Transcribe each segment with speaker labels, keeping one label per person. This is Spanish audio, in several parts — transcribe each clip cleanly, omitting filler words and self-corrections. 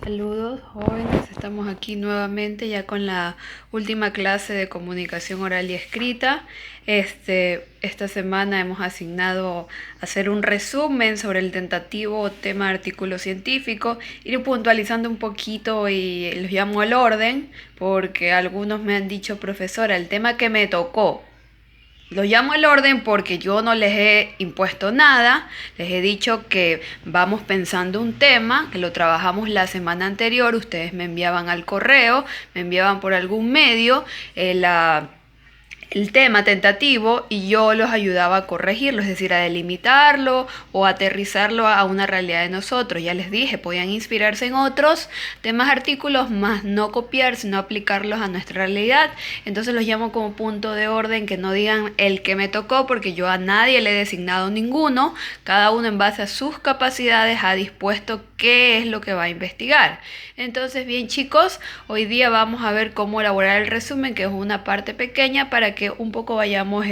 Speaker 1: Saludos jóvenes, estamos aquí nuevamente ya con la última clase de comunicación oral y escrita. Esta semana hemos asignado hacer un resumen sobre el tentativo tema de artículo científico, ir puntualizando un poquito y los llamo al orden porque algunos me han dicho, profesora, el tema que me tocó. Lo llamo al orden porque yo no les he impuesto nada, les he dicho que vamos pensando un tema, que lo trabajamos la semana anterior, ustedes me enviaban al correo, me enviaban por algún medio el tema tentativo y yo los ayudaba a corregirlo, es decir, a delimitarlo o a aterrizarlo a una realidad de nosotros. Ya les dije, podían inspirarse en otros demás artículos, más no copiar, sino aplicarlos a nuestra realidad. Entonces los llamo como punto de orden, que no digan el que me tocó, porque yo a nadie le he designado ninguno. Cada uno en base a sus capacidades ha dispuesto qué es lo que va a investigar. Entonces, bien chicos, hoy día vamos a ver cómo elaborar el resumen, que es una parte pequeña para que un poco vayamos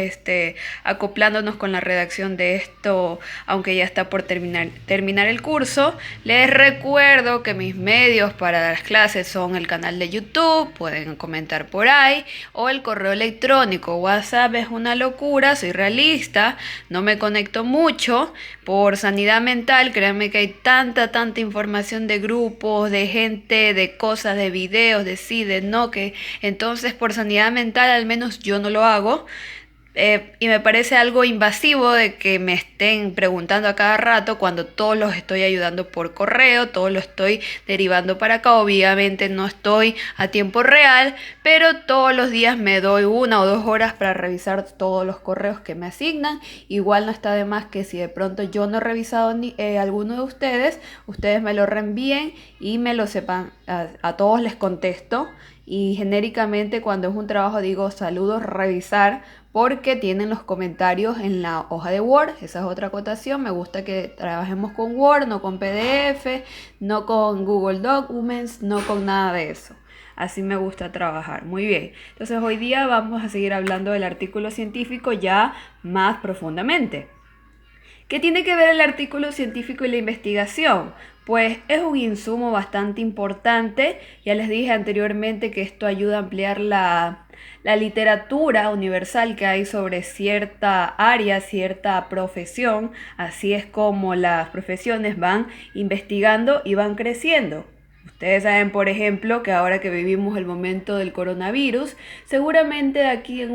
Speaker 1: acoplándonos con la redacción de esto, aunque ya está por terminar el curso. Les recuerdo que mis medios para las clases son el canal de YouTube, pueden comentar por ahí, o el correo electrónico. WhatsApp es una locura, soy realista, no me conecto mucho por sanidad mental. Créanme que hay tanta información de grupos, de gente, de cosas, de videos, de sí, de no, que entonces por sanidad mental al menos yo no lo hago. Y me parece algo invasivo de que me estén preguntando a cada rato cuando todos los estoy ayudando por correo, todos lo estoy derivando para acá. Obviamente no estoy a tiempo real, pero todos los días me doy 1 o 2 horas para revisar todos los correos que me asignan. Igual no está de más que si de pronto yo no he revisado alguno de ustedes me lo reenvíen y me lo sepan. A todos les contesto. Y genéricamente cuando es un trabajo digo saludos, revisar, porque tienen los comentarios en la hoja de Word. Esa es otra acotación. Me gusta que trabajemos con Word, no con PDF, no con Google Documents, no con nada de eso. Así me gusta trabajar. Muy bien. Entonces hoy día vamos a seguir hablando del artículo científico ya más profundamente. ¿Qué tiene que ver el artículo científico y la investigación? Pues es un insumo bastante importante. Ya les dije anteriormente que esto ayuda a ampliar la literatura universal que hay sobre cierta área, cierta profesión. Así es como las profesiones van investigando y van creciendo. Ustedes saben, por ejemplo, que ahora que vivimos el momento del coronavirus, seguramente de aquí en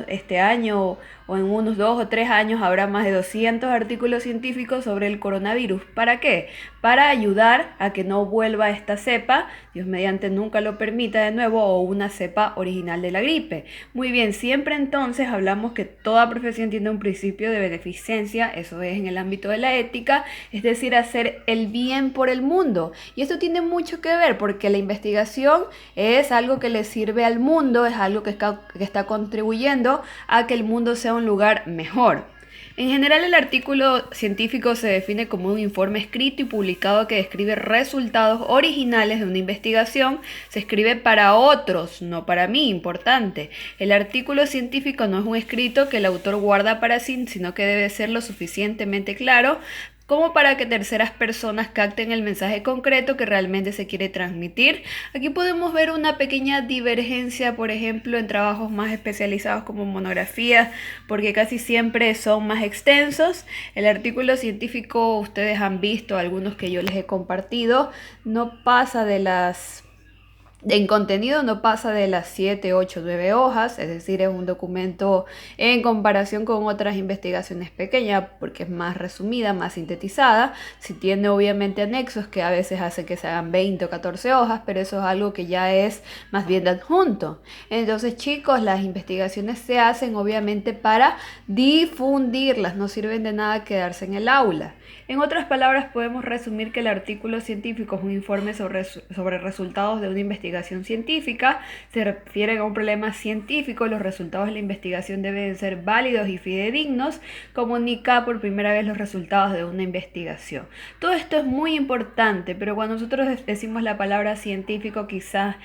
Speaker 1: este año o en unos 2 o 3 años habrá más de 200 artículos científicos sobre el coronavirus. ¿Para qué? Para ayudar a que no vuelva esta cepa, Dios mediante nunca lo permita de nuevo, o una cepa original de la gripe. Muy bien, siempre entonces hablamos que toda profesión tiene un principio de beneficencia, eso es en el ámbito de la ética, es decir, hacer el bien por el mundo. Y esto tiene mucho que ver porque la investigación es algo que le sirve al mundo, es algo que está contribuyendo a que el mundo sea un lugar mejor. En general, el artículo científico se define como un informe escrito y publicado que describe resultados originales de una investigación. Se escribe para otros, no para mí, importante. El artículo científico no es un escrito que el autor guarda para sí, sino que debe ser lo suficientemente claro como para que terceras personas capten el mensaje concreto que realmente se quiere transmitir. Aquí podemos ver una pequeña divergencia, por ejemplo, en trabajos más especializados como monografías, porque casi siempre son más extensos. El artículo científico, ustedes han visto algunos que yo les he compartido, no pasa de las en contenido no pasa de las 7, 8, 9 hojas, es decir, es un documento en comparación con otras investigaciones pequeñas porque es más resumida, más sintetizada. Si tiene obviamente anexos que a veces hacen que se hagan 20 o 14 hojas, pero eso es algo que ya es más bien de adjunto. Entonces, chicos, las investigaciones se hacen obviamente para difundirlas, no sirven de nada quedarse en el aula. En otras palabras, podemos resumir que el artículo científico es un informe sobre resultados de una investigación científica. Se refieren a un problema científico, los resultados de la investigación deben ser válidos y fidedignos. Comunica por primera vez los resultados de una investigación. Todo esto es muy importante, pero cuando nosotros decimos la palabra científico, quizás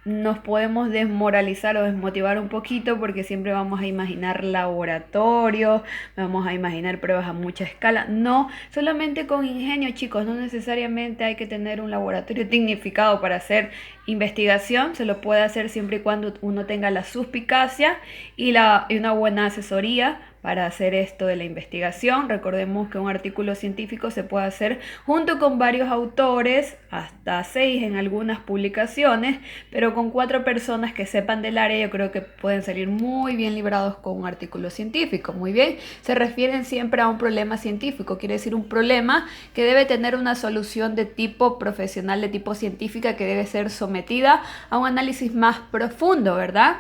Speaker 1: nos podemos desmoralizar o desmotivar un poquito porque siempre vamos a imaginar laboratorios, vamos a imaginar pruebas a mucha escala. No, solamente con ingenio, chicos, no necesariamente hay que tener un laboratorio dignificado para hacer investigación, se lo puede hacer siempre y cuando uno tenga la suspicacia y una buena asesoría para hacer esto de la investigación. Recordemos que un artículo científico se puede hacer junto con varios autores, hasta 6 en algunas publicaciones, pero con 4 personas que sepan del área yo creo que pueden salir muy bien librados con un artículo científico. Muy bien, se refieren siempre a un problema científico, quiere decir un problema que debe tener una solución de tipo profesional, de tipo científica, que debe ser sometida a un análisis más profundo, ¿verdad?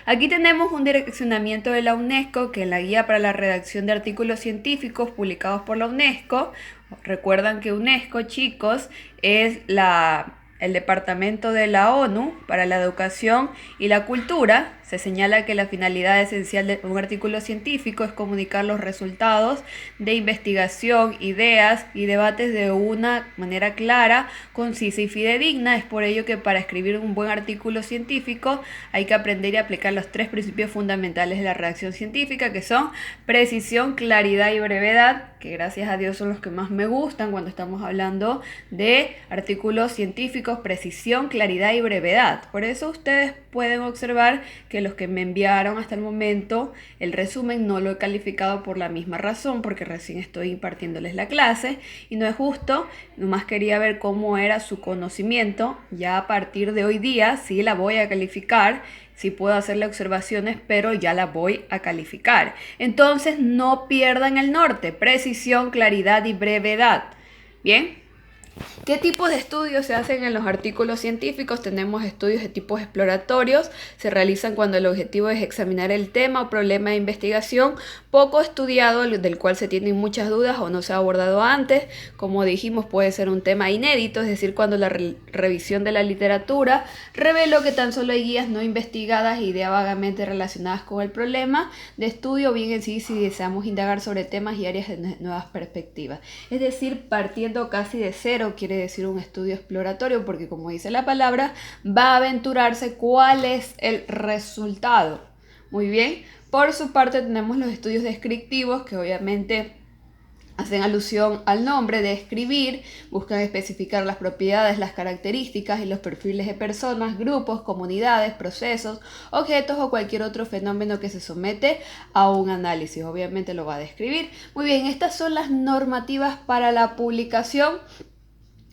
Speaker 1: Aquí tenemos un direccionamiento de la UNESCO, que es la guía para la redacción de artículos científicos publicados por la UNESCO. Recuerdan que UNESCO, chicos, es el departamento de la ONU para la educación y la cultura. Se señala que la finalidad esencial de un artículo científico es comunicar los resultados de investigación, ideas y debates de una manera clara, concisa y fidedigna. Es por ello que para escribir un buen artículo científico hay que aprender y aplicar los 3 principios fundamentales de la redacción científica, que son precisión, claridad y brevedad, que gracias a Dios son los que más me gustan cuando estamos hablando de artículos científicos: precisión, claridad y brevedad. Por eso ustedes pueden observar que los que me enviaron hasta el momento el resumen no lo he calificado por la misma razón, porque recién estoy impartiéndoles la clase y no es justo. Nomás quería ver cómo era su conocimiento. Ya a partir de hoy día sí la voy a calificar, sí puedo hacerle observaciones, pero ya la voy a calificar. Entonces no pierdan el norte: precisión, claridad y brevedad. Bien. ¿Qué tipos de estudios se hacen en los artículos científicos? Tenemos estudios de tipos exploratorios, se realizan cuando el objetivo es examinar el tema o problema de investigación poco estudiado, del cual se tienen muchas dudas o no se ha abordado antes. Como dijimos, puede ser un tema inédito, es decir, cuando la revisión de la literatura reveló que tan solo hay guías no investigadas e ideas vagamente relacionadas con el problema de estudio, o bien en sí si deseamos indagar sobre temas y áreas de nuevas perspectivas. Es decir, partiendo casi de cero, quiere decir un estudio exploratorio, porque como dice la palabra, va a aventurarse cuál es el resultado. Muy bien, por su parte tenemos los estudios descriptivos, que obviamente hacen alusión al nombre, de escribir, buscan especificar las propiedades, las características y los perfiles de personas, grupos, comunidades, procesos, objetos o cualquier otro fenómeno que se somete a un análisis. Obviamente lo va a describir. Muy bien, estas son las normativas para la publicación.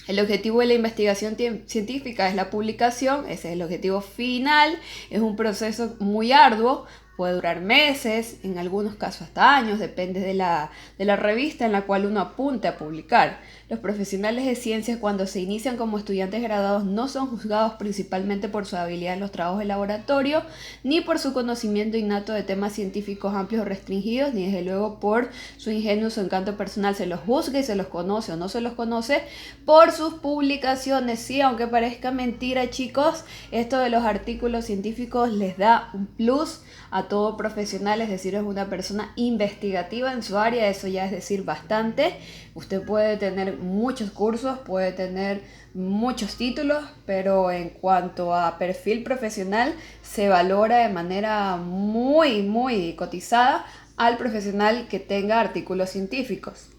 Speaker 1: El objetivo de la investigación científica es la publicación, ese es el objetivo final. Es un proceso muy arduo, puede durar meses, en algunos casos hasta años, depende de la revista en la cual uno apunte a publicar. Los profesionales de ciencias, cuando se inician como estudiantes graduados, no son juzgados principalmente por su habilidad en los trabajos de laboratorio, ni por su conocimiento innato de temas científicos amplios o restringidos, ni desde luego por su ingenio o su encanto personal. Se los juzga y se los conoce o no se los conoce por sus publicaciones. Sí, aunque parezca mentira, chicos, esto de los artículos científicos les da un plus a todo profesional, es decir, es una persona investigativa en su área. Eso ya es decir bastante. Usted puede tener muchos cursos, puede tener muchos títulos, pero en cuanto a perfil profesional se valora de manera muy cotizada al profesional que tenga artículos científicos.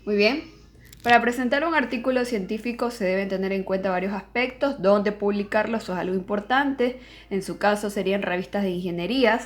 Speaker 1: Muy bien. Para presentar un artículo científico se deben tener en cuenta varios aspectos. Dónde publicarlo, eso es algo importante. En su caso serían revistas de ingenierías,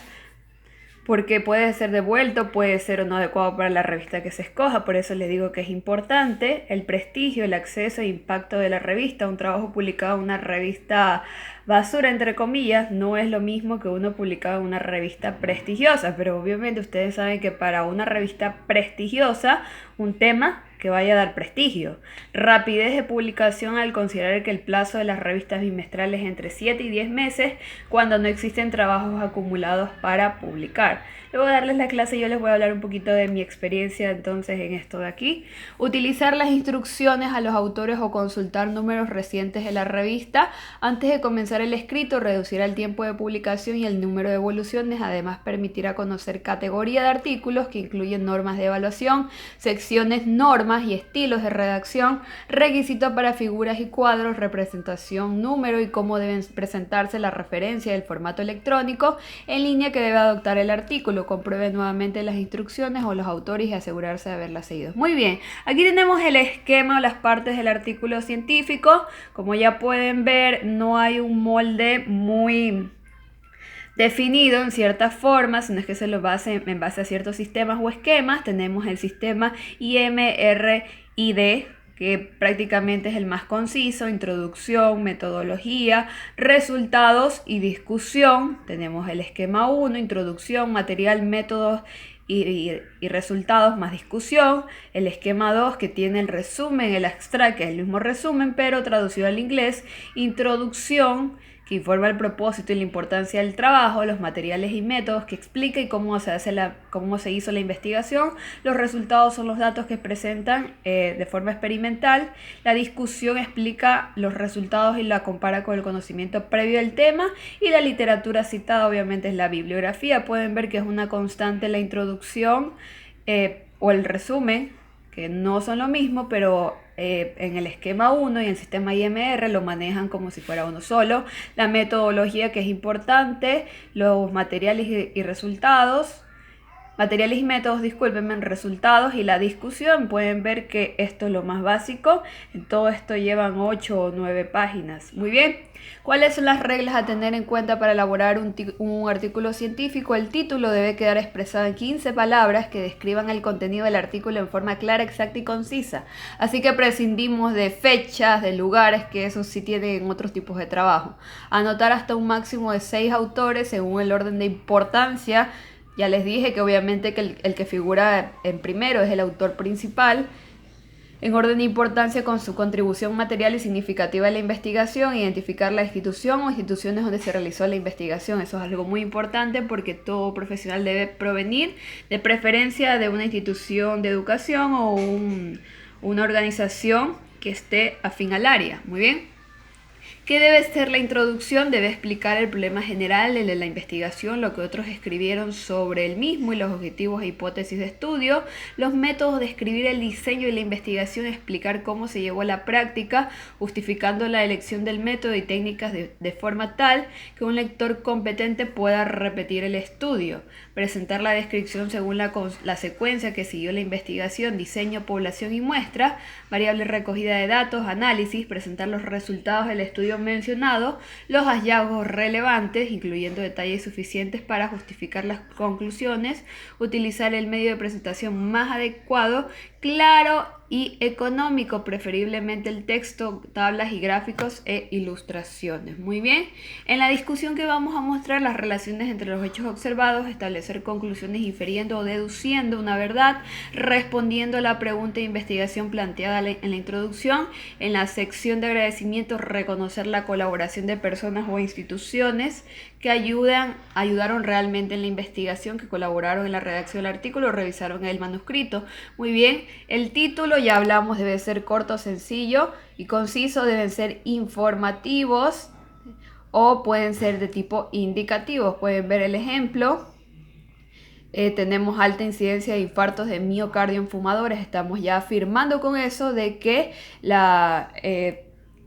Speaker 1: porque puede ser devuelto, puede ser o no adecuado para la revista que se escoja. Por eso les digo que es importante el prestigio, el acceso e impacto de la revista. Un trabajo publicado en una revista basura, entre comillas, no es lo mismo que uno publicado en una revista prestigiosa, pero obviamente ustedes saben que para una revista prestigiosa, un tema que vaya a dar prestigio. Rapidez de publicación, al considerar que el plazo de las revistas bimestrales es entre 7 y 10 meses cuando no existen trabajos acumulados para publicar. Luego de darles la clase yo les voy a hablar un poquito de mi experiencia entonces en esto de aquí. Utilizar las instrucciones a los autores o consultar números recientes de la revista antes de comenzar el escrito reducirá el tiempo de publicación y el número de evoluciones. Además permitirá conocer categoría de artículos que incluyen normas de evaluación, secciones, normas y estilos de redacción, requisitos para figuras y cuadros, representación, número y cómo deben presentarse la referencia del formato electrónico en línea que debe adoptar el artículo. Compruebe nuevamente las instrucciones o los autores y asegurarse de haberlas seguido. Muy bien, aquí tenemos el esquema o las partes del artículo científico. Como ya pueden ver, no hay un molde muy definido en cierta forma, sino es que se lo base en base a ciertos sistemas o esquemas. Tenemos el sistema IMRID, que prácticamente es el más conciso: introducción, metodología, resultados y discusión. Tenemos el esquema 1, introducción, material, métodos y resultados más discusión. El esquema 2, que tiene el resumen, el abstract, que es el mismo resumen pero traducido al inglés. Introducción, que informa el propósito y la importancia del trabajo, los materiales y métodos, que explica y cómo se hizo la investigación. Los resultados son los datos que presentan de forma experimental. La discusión explica los resultados y la compara con el conocimiento previo del tema. Y la literatura citada obviamente es la bibliografía. Pueden ver que es una constante la introducción o el resumen, que no son lo mismo, pero en el esquema 1 y en el sistema IMR lo manejan como si fuera uno solo. La metodología, que es importante, los materiales y resultados, materiales y métodos, discúlpenme, resultados y la discusión. Pueden ver que esto es lo más básico. En todo esto llevan 8 o 9 páginas. Muy bien. ¿Cuáles son las reglas a tener en cuenta para elaborar un artículo científico? El título debe quedar expresado en 15 palabras que describan el contenido del artículo en forma clara, exacta y concisa. Así que prescindimos de fechas, de lugares, que eso sí tienen otros tipos de trabajo. Anotar hasta un máximo de 6 autores según el orden de importancia. Ya les dije que obviamente que el que figura en primero es el autor principal, en orden de importancia con su contribución material y significativa a la investigación. Identificar la institución o instituciones donde se realizó la investigación. Eso es algo muy importante porque todo profesional debe provenir de preferencia de una institución de educación o una organización que esté afín al área. Muy bien. ¿Qué debe ser la introducción? Debe explicar el problema general, el de la investigación, lo que otros escribieron sobre el mismo y los objetivos e hipótesis de estudio, los métodos de escribir el diseño y la investigación, explicar cómo se llevó a la práctica, justificando la elección del método y técnicas de forma tal que un lector competente pueda repetir el estudio, presentar la descripción según la secuencia que siguió la investigación, diseño, población y muestra, variable recogida de datos, análisis, presentar los resultados del estudio mencionado, los hallazgos relevantes, incluyendo detalles suficientes para justificar las conclusiones, utilizar el medio de presentación más adecuado, claro y económico, preferiblemente el texto, tablas y gráficos e ilustraciones. Muy bien. En la discusión que vamos a mostrar las relaciones entre los hechos observados, establecer conclusiones infiriendo o deduciendo una verdad, respondiendo a la pregunta de investigación planteada en la introducción. En la sección de agradecimientos, reconocer la colaboración de personas o instituciones que ayudaron realmente en la investigación, que colaboraron en la redacción del artículo, revisaron el manuscrito. Muy bien. El título, ya hablamos, debe ser corto, sencillo y conciso. Deben ser informativos o pueden ser de tipo indicativos. Pueden ver el ejemplo. Tenemos alta incidencia de infartos de miocardio en fumadores. Estamos ya afirmando con eso de que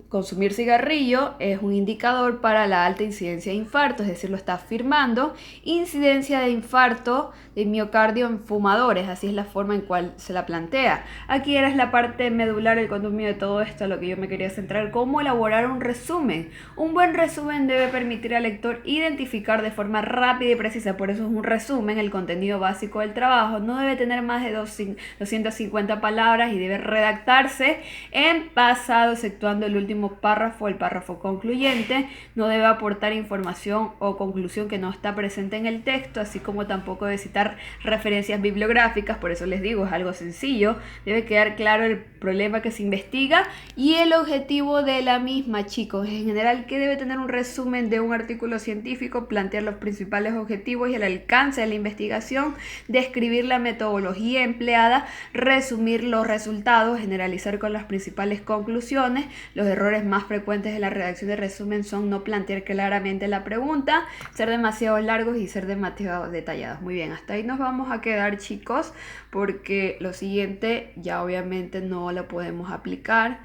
Speaker 1: consumir cigarrillo es un indicador para la alta incidencia de infarto, es decir, lo está afirmando. Incidencia de infarto de miocardio en fumadores, así es la forma en cual se la plantea. Aquí era la parte medular, el contenido de todo esto, a lo que yo me quería centrar: cómo elaborar un resumen. Un buen resumen debe permitir al lector identificar de forma rápida y precisa, por eso es un resumen, el contenido básico del trabajo. No debe tener más de 250 palabras y debe redactarse en pasado, exceptuando el último último párrafo, el párrafo concluyente, no debe aportar información o conclusión que no está presente en el texto, así como tampoco debe citar referencias bibliográficas. Por eso les digo, es algo sencillo, debe quedar claro el problema que se investiga y el objetivo de la misma, chicos. En general, ¿qué debe tener un resumen de un artículo científico? Plantear los principales objetivos y el alcance de la investigación, describir la metodología empleada, resumir los resultados, generalizar con las principales conclusiones. Los errores más frecuentes de la redacción de resumen son no plantear claramente la pregunta, ser demasiado largos y ser demasiado detallados. Muy bien, hasta ahí nos vamos a quedar, chicos, porque lo siguiente ya obviamente no lo podemos aplicar.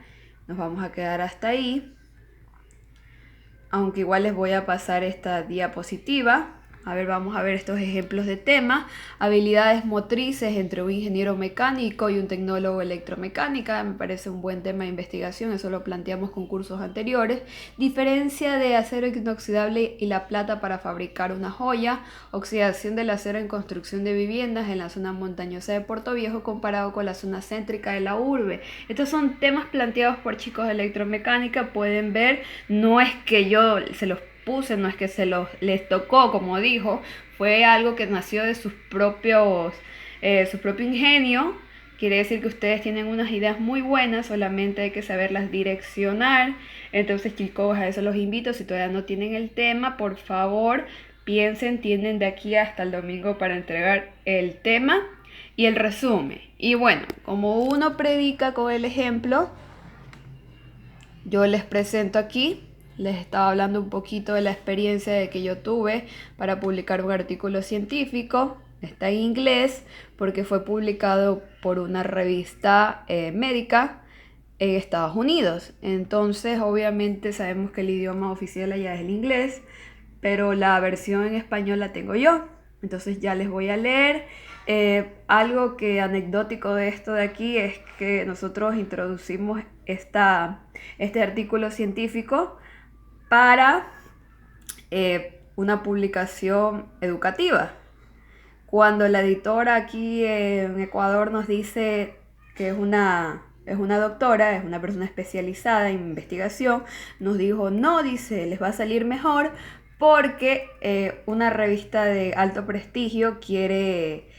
Speaker 1: Nos vamos a quedar hasta ahí, aunque igual les voy a pasar esta diapositiva. A ver, vamos a ver estos ejemplos de tema. Habilidades motrices entre un ingeniero mecánico y un tecnólogo electromecánica. Me parece un buen tema de investigación, eso lo planteamos con cursos anteriores. Diferencia de acero inoxidable y la plata para fabricar una joya. Oxidación del acero en construcción de viviendas en la zona montañosa de Puerto Viejo comparado con la zona céntrica de la urbe. Estos son temas planteados por chicos de electromecánica. Pueden ver, no es que yo se los puse, no es que les tocó, como dijo, fue algo que nació de su propio ingenio. Quiere decir que ustedes tienen unas ideas muy buenas, solamente hay que saberlas direccionar. Entonces, chicos, a eso los invito. Si todavía no tienen el tema, por favor, piensen, tienen de aquí hasta el domingo para entregar el tema y el resumen. Y bueno, como uno predica con el ejemplo, yo les presento aquí. Les estaba hablando un poquito de la experiencia de que yo tuve para publicar un artículo científico. Está en inglés porque fue publicado por una revista médica en Estados Unidos. Entonces, obviamente sabemos que el idioma oficial allá es el inglés, pero la versión en español la tengo yo. Entonces ya les voy a leer. Algo que anecdótico de esto de aquí es que nosotros introducimos este artículo científico para una publicación educativa. Cuando la editora aquí en Ecuador nos dice que es una doctora, es una persona especializada en investigación, nos dijo, no, dice, les va a salir mejor porque una revista de alto prestigio quiere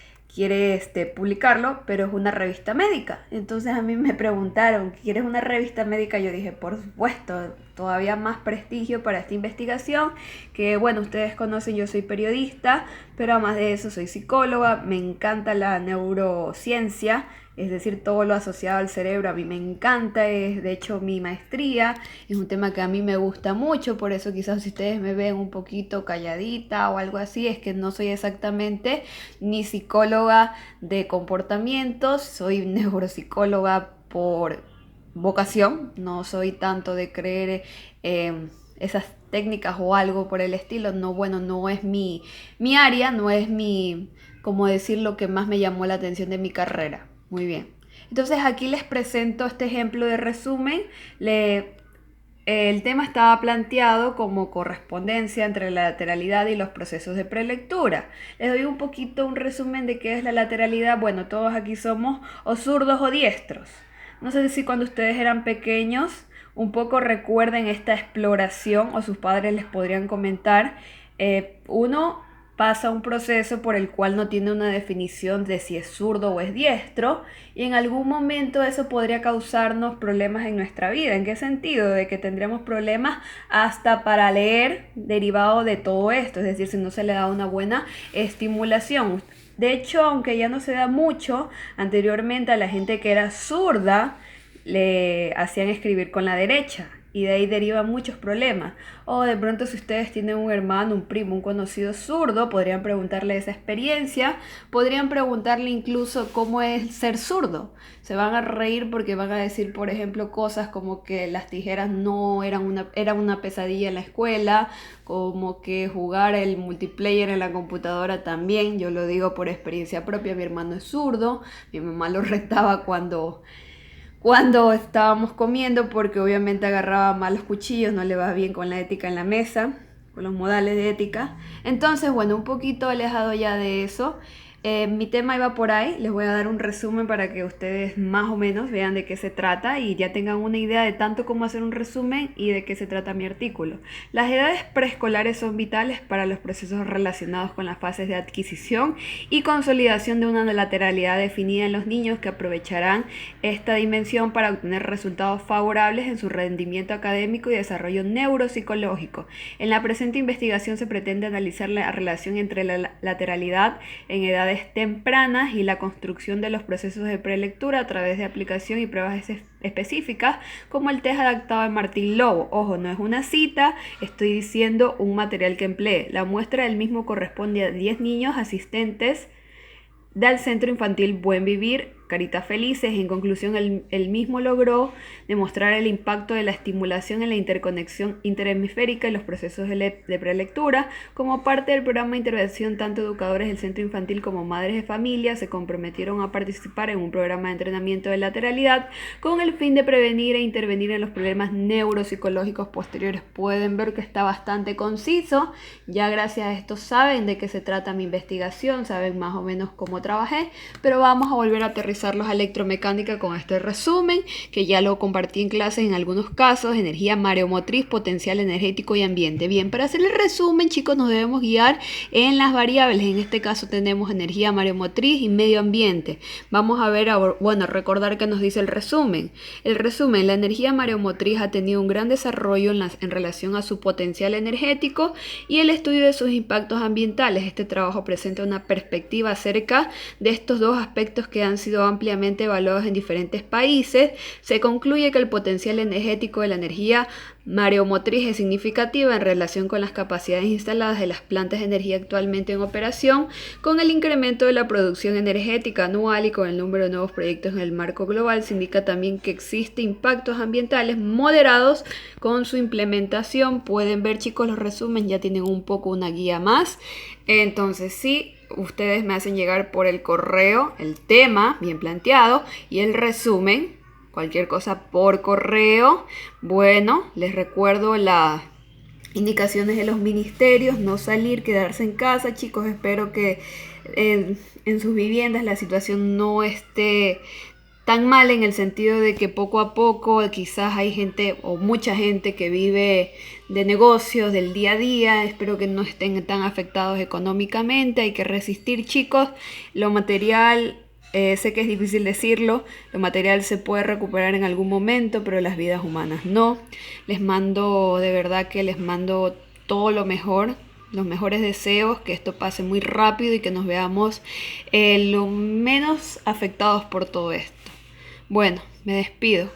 Speaker 1: publicarlo, pero es una revista médica. Entonces a mí me preguntaron, ¿quieres una revista médica? Yo dije, por supuesto, todavía más prestigio para esta investigación, que bueno, ustedes conocen, yo soy periodista, pero además de eso soy psicóloga, me encanta la neurociencia, es decir, todo lo asociado al cerebro, a mí me encanta, es de hecho mi maestría, es un tema que a mí me gusta mucho, por eso quizás si ustedes me ven un poquito calladita o algo así, es que no soy exactamente ni psicóloga de comportamientos, soy neuropsicóloga por vocación, no soy tanto de creer esas técnicas o algo por el estilo, no, bueno, no es mi área, no es como decir, lo que más me llamó la atención de mi carrera. Muy bien. Entonces aquí les presento este ejemplo de resumen. El tema estaba planteado como correspondencia entre la lateralidad y los procesos de prelectura. Les doy un poquito un resumen de qué es la lateralidad. Bueno, todos aquí somos o zurdos o diestros. No sé si cuando ustedes eran pequeños un poco recuerden esta exploración o sus padres les podrían comentar. Uno pasa un proceso por el cual no tiene una definición de si es zurdo o es diestro y en algún momento eso podría causarnos problemas en nuestra vida. ¿En qué sentido? De que tendremos problemas hasta para leer derivado de todo esto, es decir, si no se le da una buena estimulación. De hecho, aunque ya no se da mucho, anteriormente a la gente que era zurda le hacían escribir con la derecha. Y de ahí derivan muchos problemas. O de pronto si ustedes tienen un hermano, un primo, un conocido zurdo, podrían preguntarle esa experiencia, podrían preguntarle incluso cómo es ser zurdo. Se van a reír porque van a decir, por ejemplo, cosas como que las tijeras no eran una pesadilla en la escuela, como que jugar el multiplayer en la computadora también. Yo lo digo por experiencia propia, mi hermano es zurdo, mi mamá lo retaba cuando estábamos comiendo porque obviamente agarraba mal los cuchillos, no le va bien con la ética en la mesa, con los modales de ética. Entonces, bueno, un poquito alejado ya de eso, Mi tema iba por ahí, les voy a dar un resumen para que ustedes más o menos vean de qué se trata y ya tengan una idea de tanto cómo hacer un resumen y de qué se trata mi artículo. Las edades preescolares son vitales para los procesos relacionados con las fases de adquisición y consolidación de una lateralidad definida en los niños que aprovecharán esta dimensión para obtener resultados favorables en su rendimiento académico y desarrollo neuropsicológico. En la presente investigación se pretende analizar la relación entre la lateralidad en edades tempranas y la construcción de los procesos de prelectura a través de aplicación y pruebas específicas como el test adaptado de Martín Lobo. Ojo, no es una cita, estoy diciendo un material que emplee. La muestra del mismo corresponde a 10 niños asistentes del Centro Infantil Buen Vivir, Caritas Felices. En conclusión, el mismo logró demostrar el impacto de la estimulación en la interconexión interhemisférica y los procesos de prelectura. Como parte del programa de intervención, tanto educadores del centro infantil como madres de familia se comprometieron a participar en un programa de entrenamiento de lateralidad con el fin de prevenir e intervenir en los problemas neuropsicológicos posteriores. Pueden ver que está bastante conciso. Ya gracias a esto saben de qué se trata mi investigación, saben más o menos cómo trabajé, pero vamos a volver a aterrizarlos a electromecánica con este resumen que ya lo compartí en clases en algunos casos: energía mareomotriz, potencial energético y ambiente. Bien, para hacer el resumen, chicos, nos debemos guiar en las variables. En este caso tenemos energía mareomotriz y medio ambiente. Vamos a ver, recordar que nos dice el resumen. El resumen: la energía mareomotriz ha tenido un gran desarrollo en relación a su potencial energético y el estudio de sus impactos ambientales. Este trabajo presenta una perspectiva acerca de estos dos aspectos que han sido ampliamente evaluados en diferentes países. Se concluye que el potencial energético de la energía mareomotriz es significativa en relación con las capacidades instaladas de las plantas de energía actualmente en operación, con el incremento de la producción energética anual y con el número de nuevos proyectos en el marco global. Se indica también que existen impactos ambientales moderados con su implementación. Pueden ver, chicos, los resúmenes ya tienen un poco una guía más. Entonces sí, ustedes me hacen llegar por el correo el tema bien planteado y el resumen, cualquier cosa por correo. Bueno, les recuerdo las indicaciones de los ministerios: no salir, quedarse en casa. Chicos, espero que en sus viviendas la situación no esté tan mal, en el sentido de que poco a poco quizás hay gente o mucha gente que vive de negocios del día a día. Espero que no estén tan afectados económicamente. Hay que resistir, chicos. Lo material, sé que es difícil decirlo, lo material se puede recuperar en algún momento, pero las vidas humanas no. Les mando, de verdad que les mando todo lo mejor, los mejores deseos, que esto pase muy rápido y que nos veamos lo menos afectados por todo esto. Bueno, me despido.